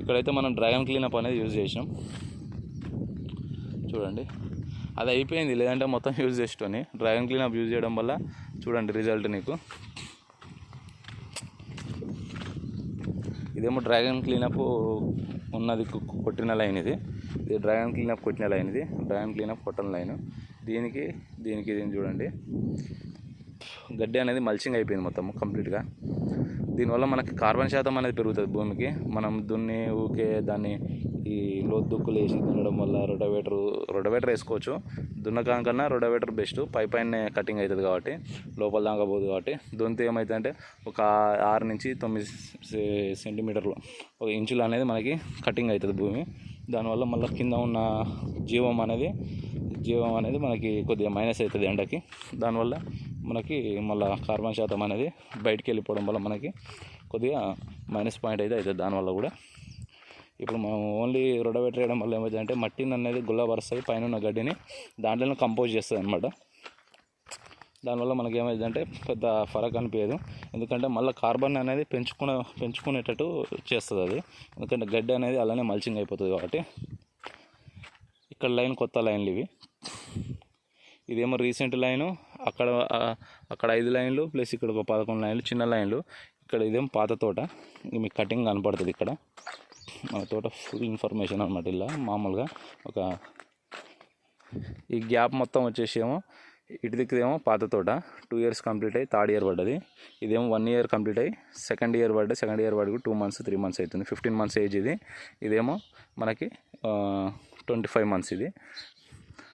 ఇక్కడైతే మనం dragon cleanup అనేది యూజ్ చేసినాం చూడండి. అది అయిపోయింది, లేదంటే మొత్తం యూజ్ చేసుకొని డ్రాగన్ క్లీనప్ యూజ్ చేయడం వల్ల చూడండి రిజల్ట్ నీకు. ఇదేమో డ్రాగన్ క్లీనప్ ఉన్నది కొట్టిన లైన్, ఇది డ్రాగన్ క్లీనప్ కొట్టిన లైన్, ఇది డ్రాగన్ క్లీనప్ కొట్టిన లైన్. దీనికి దీన్ని చూడండి, గడ్డి అనేది మల్చింగ్ అయిపోయింది మొత్తం కంప్లీట్గా. దీనివల్ల మనకి కార్బన్ శాతం అనేది పెరుగుతుంది భూమికి. మనం దున్ని ఊకే దాన్ని ఈ లోతుక్కులు వేసి దున్నడం వల్ల రొటవేటర్ వేసుకోవచ్చు. దున్నకానికన్నా రొటవేటర్ బెస్ట్. పైన కటింగ్ అవుతుంది కాబట్టి, లోపల దాకా పోదు కాబట్టి. దున్నితే ఏమవుతుందంటే ఒక 6 నుంచి 9 సెంటీమీటర్లు, 1 ఇంచులు అనేది మనకి కటింగ్ అవుతుంది భూమి. దానివల్ల మళ్ళీ కింద ఉన్న జీవం అనేది మనకి కొద్దిగా మైనస్ అవుతుంది ఎండకి. దానివల్ల మనకి మళ్ళీ కార్బన్ శాతం అనేది బయటికి వెళ్ళిపోవడం వల్ల మనకి కొద్దిగా మైనస్ పాయింట్ అయితే అవుతుంది. దానివల్ల కూడా ఇప్పుడు మనం ఓన్లీ రొటవేటర్ వేయడం వల్ల ఏమవుతుందంటే మట్టిని అనేది గుల్లబరుస్తుంది, పైన ఉన్న గడ్డిని దాంట్లోనే కంపోజ్ చేస్తుంది అనమాట. దానివల్ల మనకి ఏమైందంటే పెద్ద ఫరక్ అనిపించదు, ఎందుకంటే మళ్ళీ కార్బన్ అనేది పెంచుకునేటట్టు చేస్తుంది అది. ఎందుకంటే గడ్డి అనేది అలానే మల్చింగ్ అయిపోతుంది కాబట్టి. ఇక్కడ లైన్ కొత్త లైన్లు ఇవి. ఇదేమో రీసెంట్ లైను. అక్కడ 5 లైన్లు ప్లస్ ఇక్కడ ఒక 11 లైన్లు చిన్న లైన్లు. ఇక్కడ ఇదేమో పాత తోట, మీకు కటింగ్ కనపడుతుంది ఇక్కడ. మన తోట ఫుల్ ఇన్ఫర్మేషన్ అనమాట. ఇలా మామూలుగా ఈ గ్యాప్ మొత్తం వచ్చేసేమో ఇటు దిక్కుదేమో పాత తోట 2 ఇయర్స్ కంప్లీట్ అయ్యి 3rd ఇయర్ పడ్డది. ఇదేమో 1 ఇయర్ కంప్లీట్ అయ్యి 2nd ఇయర్ పడ్డది. 2nd ఇయర్ పడి 2 months 3 months అవుతుంది. 15 months ఏజ్ ఇది. ఇదేమో మనకి 25 months ఇది.